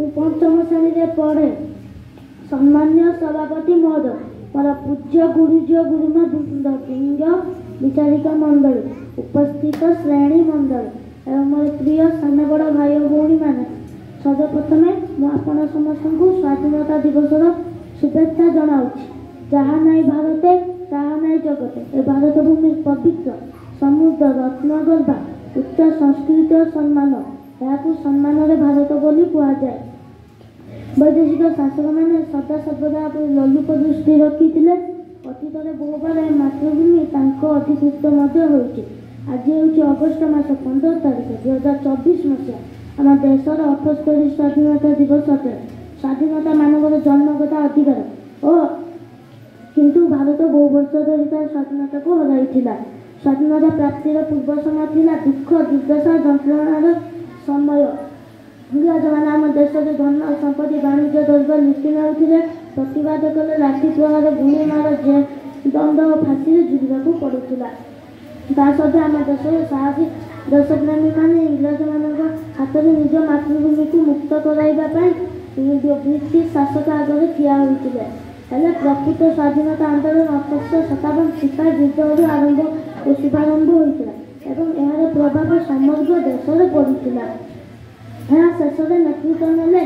पंचम श्रेणी पढ़े। सम्मान्य सभापति महोदय, मोर पूज्य गुरुज गुरुमा वृंद विचारिका मंडल, उपस्थित श्रेणी मंडल एवं मोर प्रिय सान बड़ भाई भौणी मैंने, सर्वप्रथमे मुझे समस्त को स्वाधीनता दिवस शुभेच्छा जनाऊँगी। जहाँ नाई भारते ताहा नाई जगते। ए भारत भूमि पवित्र समुद्र रत्नगर्भा उच्च संस्कृति और सम्मान, यहाँ सम्मान भारत बोली कहुए। वैदेशिक शासक मैंने सदा सर्वदा लोलुप दृष्टि रखी अतीत बहुबार मातृभूमि अधिकृत आज हूँ अगस्ट मास 15 तारीख 2024 मसीहा आम देशर 78 स्वाधीनता दिवस अटे। स्वाधीनता मानवर जन्मगत अधिकार और किंतु भारत बहु वर्ष धरी तार स्वाधीनता को हराई। स्वाधीनता प्राप्तिर पूर्व समय थिला दुख दुर्दशा जंत्रणार समय। इंग्रज मैंने आम देश धन संपत्ति वाणिज्य द्रव्य लुटि नेउथिले। प्रतिवाद कले लाठी प्रहार गुली मार दंड और फाँसी जुड़ाक पड़ूला। सत्वे आम देश साहसी देशप्रेमी मैंने इंग्रज मान हाथ में निज मातृभूमि को मुक्त कराइबापी ब्रिटिश शासक आगे ठिया होते। हेले प्रकृत स्वाधीनता आंदोलन 1857 सिपाही विद्रोह आरंभ और शुभारंभ होता एवं यार प्रभाव समग्र देश में पड़ा। यहाँ शेष नेतृत्व नेले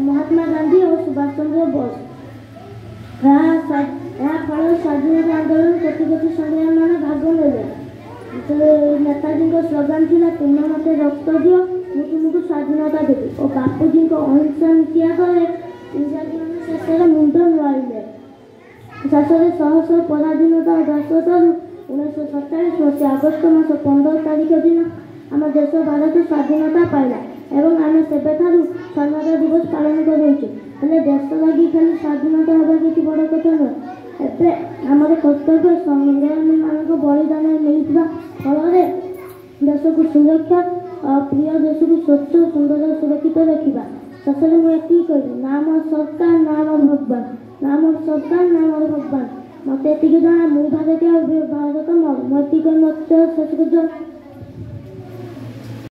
महात्मा गांधी और सुभाष चंद्र बोस। फल स्वाधीनता आंदोलन कोटि कोटि संग्रामी मैंने भाग ने। नेताजी स्लोगान था तुम मत रक्त दियो मु तुमको स्वाधीनता देवी और बापूजी अहिंसा नीति आगे इंग्राजी मैंने शेष मुंड नुआइले। शेष शह शह पराधीनता दास 1947 मसीहा अगस्ट मास 15 तारीख दिन आम देश भारत स्वाधीनता पाइला एवं आम सेबेठारू स्वाधीनता दिवस पालन कर देश लगी खाली स्वाधीनता हवा किसी बड़ कथा नुह। एवं आम कर्तव्य संग्रामी मान बलिदान मिलता फल देश को सुरक्षा और प्रिय देश को स्वच्छ सुंदर सुरक्षित रखा। शेष मुझे कहली ना मोर सरकार ना मोर भगवान, ना मोर सरकार ना मोर भगवान। मत ये जना मु भारतीय भारत मोर मत शेष